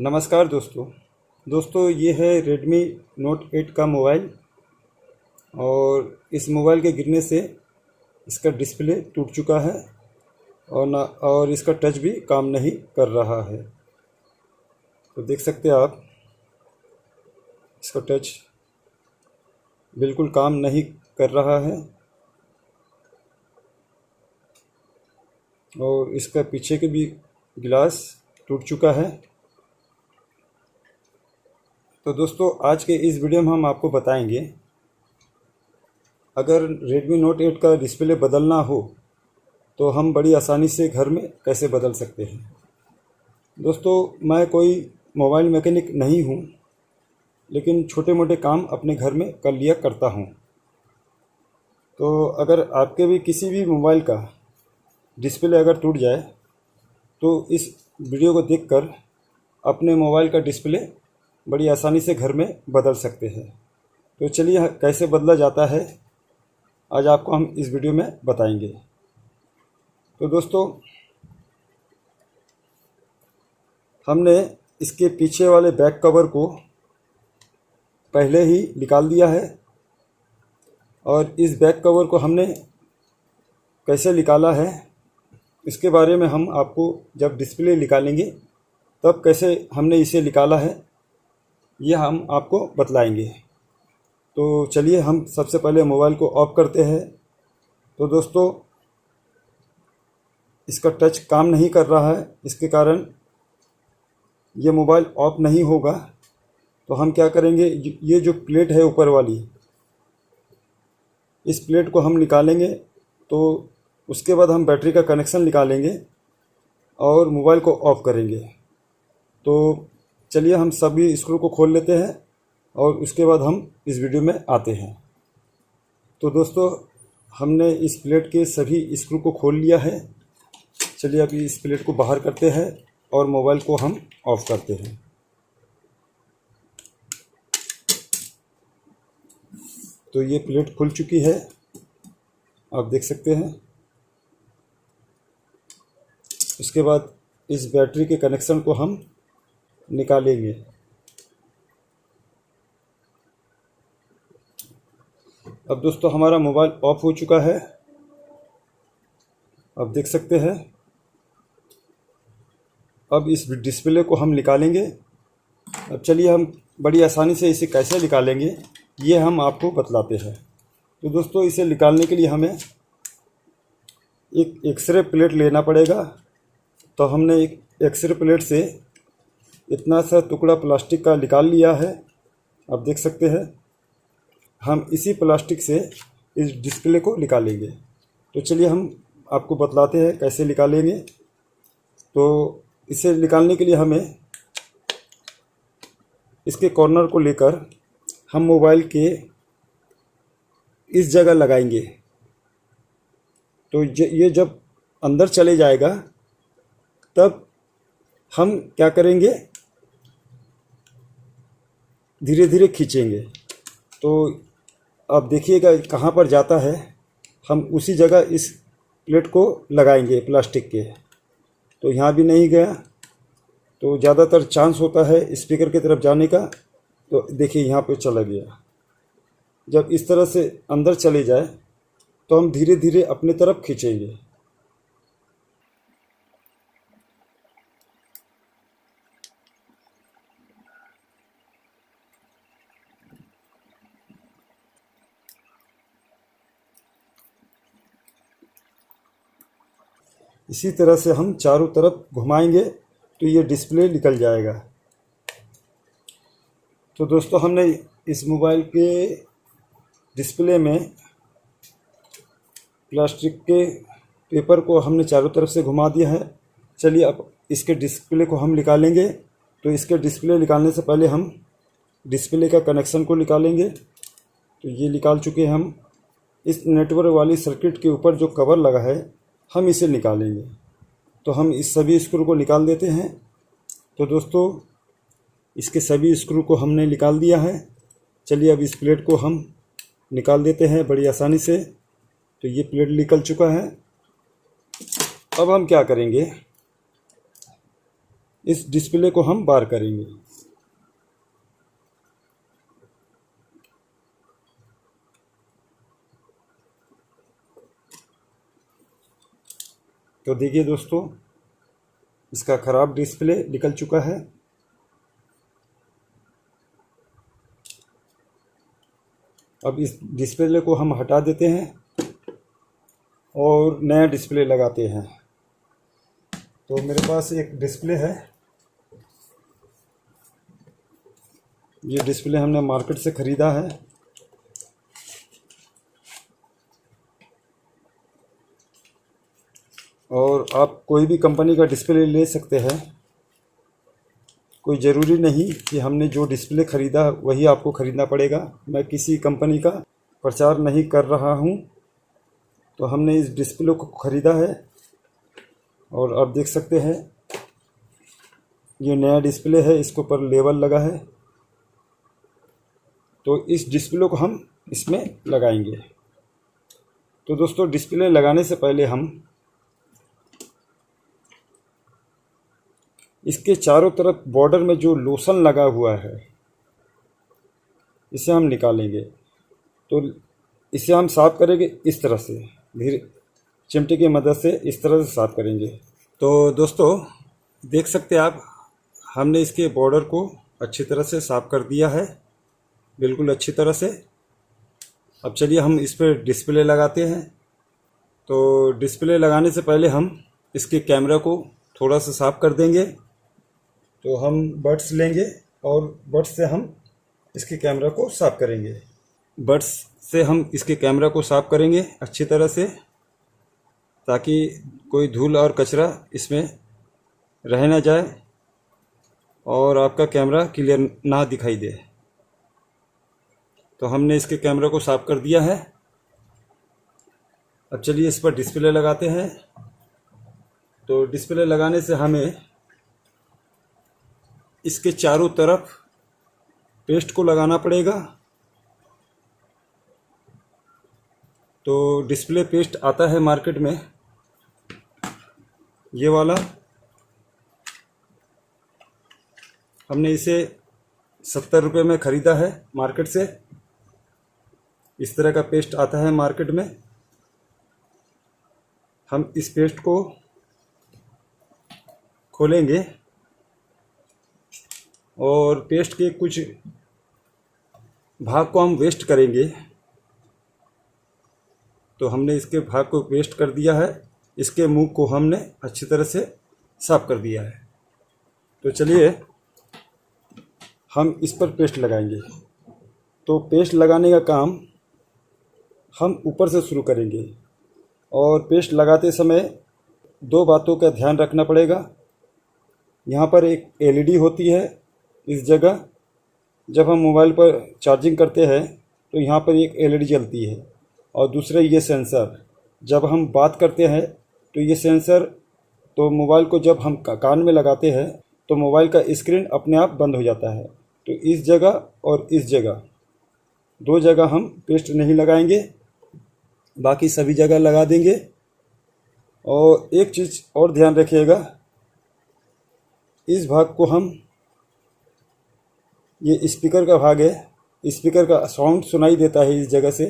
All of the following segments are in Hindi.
नमस्कार दोस्तों ये है Redmi Note 8 का मोबाइल। और इस मोबाइल के गिरने से इसका डिस्प्ले टूट चुका है और इसका टच भी काम नहीं कर रहा है। तो देख सकते हैं आप, इसका टच बिल्कुल काम नहीं कर रहा है और इसका पीछे के भी गिलास टूट चुका है। तो दोस्तों आज के इस वीडियो में हम आपको बताएंगे, अगर Redmi Note 8 का डिस्प्ले बदलना हो तो हम बड़ी आसानी से घर में कैसे बदल सकते हैं। दोस्तों मैं कोई मोबाइल मैकेनिक नहीं हूँ, लेकिन छोटे मोटे काम अपने घर में कर लिया करता हूँ। तो अगर आपके भी किसी भी मोबाइल का डिस्प्ले अगर टूट जाए तो इस वीडियो को देखकर अपने मोबाइल का डिस्प्ले बड़ी आसानी से घर में बदल सकते हैं। तो चलिए कैसे बदला जाता है आज आपको हम इस वीडियो में बताएंगे। तो दोस्तों हमने इसके पीछे वाले बैक कवर को पहले ही निकाल दिया है और इस बैक कवर को हमने कैसे निकाला है इसके बारे में हम आपको जब डिस्प्ले निकालेंगे तब कैसे हमने इसे निकाला है यह हम आपको बतलाएंगे। तो चलिए हम सबसे पहले मोबाइल को ऑफ करते हैं। तो दोस्तों इसका टच काम नहीं कर रहा है, इसके कारण ये मोबाइल ऑफ नहीं होगा। तो हम क्या करेंगे, ये जो प्लेट है ऊपर वाली, इस प्लेट को हम निकालेंगे। तो उसके बाद हम बैटरी का कनेक्शन निकालेंगे और मोबाइल को ऑफ करेंगे। तो चलिए हम सभी स्क्रू को खोल लेते हैं और उसके बाद हम इस वीडियो में आते हैं। तो दोस्तों हमने इस प्लेट के सभी स्क्रू को खोल लिया है। चलिए अभी इस प्लेट को बाहर करते हैं और मोबाइल को हम ऑफ करते हैं। तो ये प्लेट खुल चुकी है, आप देख सकते हैं। उसके बाद इस बैटरी के कनेक्शन को हम निकालेंगे। अब दोस्तों हमारा मोबाइल ऑफ हो चुका है, आप देख सकते हैं। अब इस डिस्प्ले को हम निकालेंगे। अब चलिए हम बड़ी आसानी से इसे कैसे निकालेंगे ये हम आपको बतलाते हैं। तो दोस्तों इसे निकालने के लिए हमें एक एक्सरे प्लेट लेना पड़ेगा। तो हमने एक एक्सरे प्लेट से इतना सा टुकड़ा प्लास्टिक का निकाल लिया है, आप देख सकते हैं। हम इसी प्लास्टिक से इस डिस्प्ले को निकालेंगे। तो चलिए हम आपको बतलाते हैं कैसे निकालेंगे। तो इसे निकालने के लिए हमें इसके कॉर्नर को लेकर हम मोबाइल के इस जगह लगाएंगे। तो ये जब अंदर चले जाएगा तब हम क्या करेंगे, धीरे धीरे खींचेंगे। तो आप देखिएगा कहाँ पर जाता है, हम उसी जगह इस प्लेट को लगाएंगे प्लास्टिक के। तो यहाँ भी नहीं गया, तो ज़्यादातर चांस होता है स्पीकर की तरफ जाने का। तो देखिए यहाँ पे चला गया। जब इस तरह से अंदर चले जाए तो हम धीरे धीरे अपने तरफ खींचेंगे। इसी तरह से हम चारों तरफ घुमाएंगे तो ये डिस्प्ले निकल जाएगा। तो दोस्तों हमने इस मोबाइल के डिस्प्ले में प्लास्टिक के पेपर को हमने चारों तरफ से घुमा दिया है। चलिए अब इसके डिस्प्ले को हम निकालेंगे। तो इसके डिस्प्ले निकालने से पहले हम डिस्प्ले का कनेक्शन को निकालेंगे। तो ये निकाल चुके हैं हम। इस नेटवर्क वाली सर्किट के ऊपर जो कवर लगा है हम इसे निकालेंगे। तो हम इस सभी स्क्रू को निकाल देते हैं। तो दोस्तों इसके सभी स्क्रू को हमने निकाल दिया है। चलिए अब इस प्लेट को हम निकाल देते हैं बड़ी आसानी से। तो ये प्लेट निकल चुका है। अब हम क्या करेंगे, इस डिस्प्ले को हम बार करेंगे। तो देखिए दोस्तों, इसका ख़राब डिस्प्ले निकल चुका है। अब इस डिस्प्ले को हम हटा देते हैं और नया डिस्प्ले लगाते हैं। तो मेरे पास एक डिस्प्ले है। ये डिस्प्ले हमने मार्केट से ख़रीदा है। और आप कोई भी कंपनी का डिस्प्ले ले सकते हैं। कोई ज़रूरी नहीं कि हमने जो डिस्प्ले ख़रीदा वही आपको ख़रीदना पड़ेगा। मैं किसी कंपनी का प्रचार नहीं कर रहा हूँ। तो हमने इस डिस्प्ले को ख़रीदा है और आप देख सकते हैं ये नया डिस्प्ले है, इसके ऊपर लेबल लगा है। तो इस डिस्प्ले को हम इसमें लगाएंगे। तो दोस्तों, डिस्प्ले लगाने से पहले हम इसके चारों तरफ बॉर्डर में जो लोशन लगा हुआ है इसे हम निकालेंगे। तो इसे हम साफ़ करेंगे इस तरह से, धीरे चिमटे की मदद से इस तरह से साफ़ करेंगे। तो दोस्तों, देख सकते हैं आप, हमने इसके बॉर्डर को अच्छी तरह से साफ़ कर दिया है, बिल्कुल अच्छी तरह से। अब चलिए हम इस पर डिस्प्ले लगाते हैं। तो डिस्प्ले लगाने से पहले हम इसके कैमरा को थोड़ा सा साफ़ कर देंगे। तो हम बड्स लेंगे और बड्स से हम इसके कैमरा को साफ़ करेंगे। बड्स से हम इसके कैमरा को साफ़ करेंगे अच्छी तरह से, ताकि कोई धूल और कचरा इसमें रह ना जाए और आपका कैमरा क्लियर ना दिखाई दे। तो हमने इसके कैमरा को साफ़ कर दिया है। अब चलिए इस पर डिस्प्ले लगाते हैं। तो डिस्प्ले लगाने से हमें इसके चारों तरफ पेस्ट को लगाना पड़ेगा। तो डिस्प्ले पेस्ट आता है मार्केट में, ये वाला। हमने इसे 70 रुपये में ख़रीदा है मार्केट से। इस तरह का पेस्ट आता है मार्केट में। हम इस पेस्ट को खोलेंगे और पेस्ट के कुछ भाग को हम वेस्ट करेंगे। तो हमने इसके भाग को वेस्ट कर दिया है। इसके मुंह को हमने अच्छी तरह से साफ़ कर दिया है। तो चलिए हम इस पर पेस्ट लगाएंगे। तो पेस्ट लगाने का काम हम ऊपर से शुरू करेंगे और पेस्ट लगाते समय दो बातों का ध्यान रखना पड़ेगा। यहाँ पर एक एलईडी होती है इस जगह। जब हम मोबाइल पर चार्जिंग करते हैं तो यहाँ पर एक एलईडी जलती है। और दूसरा ये सेंसर, जब हम बात करते हैं तो ये सेंसर, तो मोबाइल को जब हम कान में लगाते हैं तो मोबाइल का स्क्रीन अपने आप बंद हो जाता है। तो इस जगह और इस जगह, दो जगह हम पेस्ट नहीं लगाएंगे, बाकी सभी जगह लगा देंगे। और एक चीज़ और ध्यान रखिएगा, इस भाग को हम, ये स्पीकर का भाग है, स्पीकर का साउंड सुनाई देता है इस जगह से।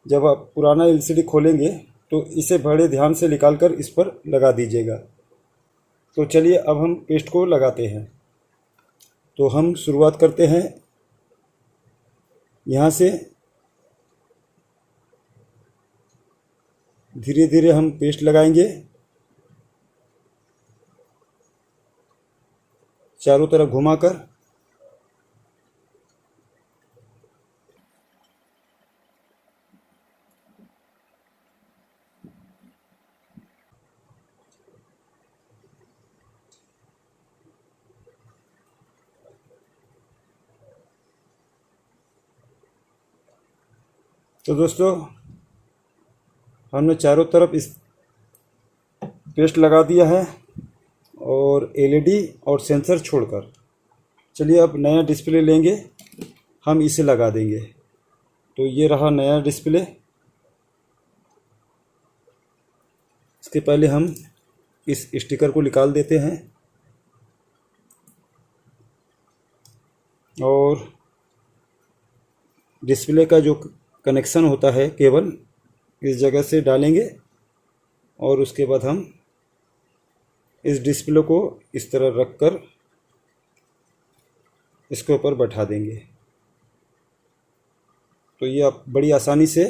जब आप पुराना एलसीडी खोलेंगे तो इसे बड़े ध्यान से निकालकर इस पर लगा दीजिएगा। तो चलिए अब हम पेस्ट को लगाते हैं। तो हम शुरुआत करते हैं यहाँ से। धीरे धीरे हम पेस्ट लगाएंगे चारों तरफ घुमाकर। तो दोस्तों, हमने चारों तरफ इस पेस्ट लगा दिया है और एलईडी और सेंसर छोड़कर। चलिए अब नया डिस्प्ले लेंगे, हम इसे लगा देंगे। तो ये रहा नया डिस्प्ले। इसके पहले हम इस स्टिकर को निकाल देते हैं। और डिस्प्ले का जो कनेक्शन होता है केबल इस जगह से डालेंगे और उसके बाद हम इस डिस्प्ले को इस तरह रख कर इसके ऊपर बैठा देंगे। तो ये आप बड़ी आसानी से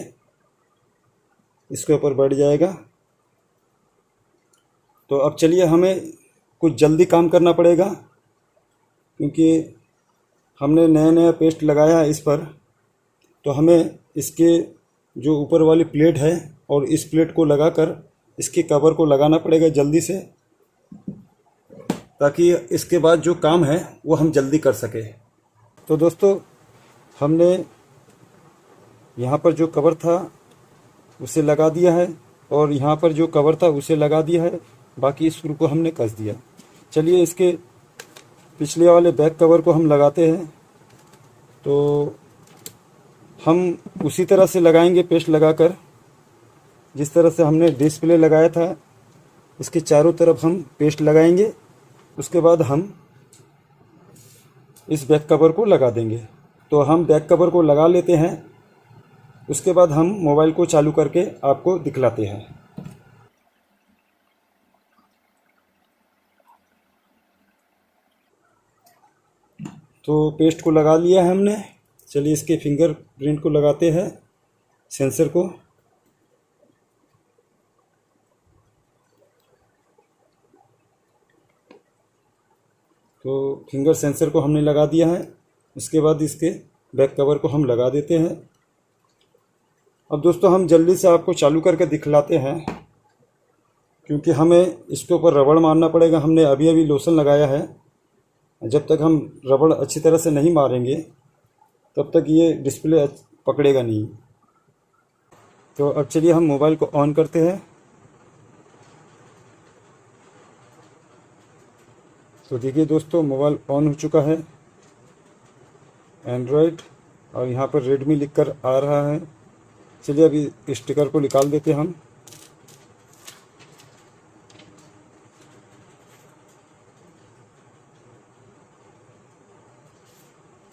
इसके ऊपर बैठ जाएगा। तो अब चलिए हमें कुछ जल्दी काम करना पड़ेगा, क्योंकि हमने नया नया पेस्ट लगाया है इस पर। तो हमें इसके जो ऊपर वाली प्लेट है और इस प्लेट को लगाकर इसके कवर को लगाना पड़ेगा जल्दी से, ताकि इसके बाद जो काम है वो हम जल्दी कर सके। तो दोस्तों, हमने यहाँ पर जो कवर था उसे लगा दिया है और यहाँ पर जो कवर था उसे लगा दिया है, बाकी स्क्रू को हमने कस दिया। चलिए इसके पिछले वाले बैक कवर को हम लगाते हैं। तो हम उसी तरह से लगाएंगे पेस्ट लगाकर जिस तरह से हमने डिस्प्ले लगाया था। इसके चारों तरफ हम पेस्ट लगाएंगे, उसके बाद हम इस बैक कवर को लगा देंगे। तो हम बैक कवर को लगा लेते हैं, उसके बाद हम मोबाइल को चालू करके आपको दिखलाते हैं। तो पेस्ट को लगा लिया है हमने। चलिए इसके फिंगरप्रिंट को लगाते हैं, सेंसर को। तो फिंगर सेंसर को हमने लगा दिया है। उसके बाद इसके बैक कवर को हम लगा देते हैं। अब दोस्तों, हम जल्दी से आपको चालू करके दिखलाते हैं, क्योंकि हमें इसके ऊपर रबड़ मारना पड़ेगा। हमने अभी अभी लोशन लगाया है। जब तक हम रबड़ अच्छी तरह से नहीं मारेंगे तब तक ये डिस्प्ले पकड़ेगा नहीं। तो अब चलिए हम मोबाइल को ऑन करते हैं। तो देखिए दोस्तों, मोबाइल ऑन हो चुका है। एंड्रॉयड और यहाँ पर रेडमी लिखकर आ रहा है। चलिए अभी स्टिकर को निकाल देते हैं हम।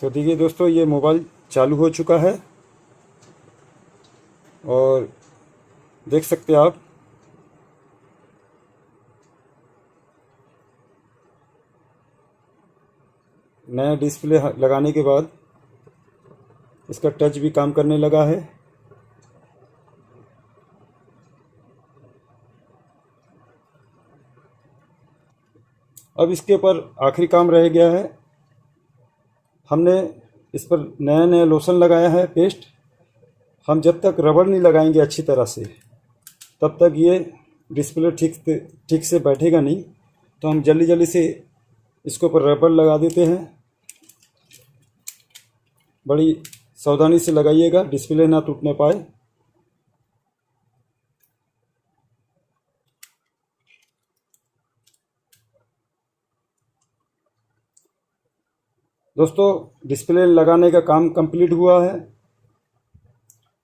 तो देखिए दोस्तों, ये मोबाइल चालू हो चुका है और देख सकते हैं आप नया डिस्प्ले लगाने के बाद इसका टच भी काम करने लगा है। अब इसके ऊपर आखिरी काम रह गया है। हमने इस पर नया नया लोशन लगाया है, पेस्ट। हम जब तक रबड़ नहीं लगाएंगे अच्छी तरह से तब तक ये डिस्प्ले ठीक से बैठेगा नहीं। तो हम जल्दी जल्दी से इसके ऊपर रबड़ लगा देते हैं। बड़ी सावधानी से लगाइएगा, डिस्प्ले ना टूटने पाए। दोस्तों, डिस्प्ले लगाने का काम कंप्लीट हुआ है।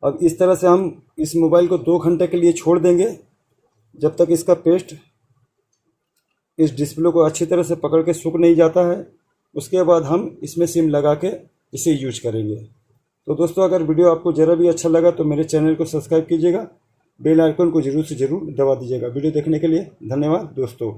अब इस तरह से हम इस मोबाइल को 2 घंटे के लिए छोड़ देंगे, जब तक इसका पेस्ट इस डिस्प्ले को अच्छी तरह से पकड़ के सूख नहीं जाता है। उसके बाद हम इसमें सिम लगा के इसे यूज करेंगे। तो दोस्तों, अगर वीडियो आपको ज़रा भी अच्छा लगा तो मेरे चैनल को सब्सक्राइब कीजिएगा, बेल आइकन को ज़रूर से ज़रूर दबा दीजिएगा। वीडियो देखने के लिए धन्यवाद दोस्तों।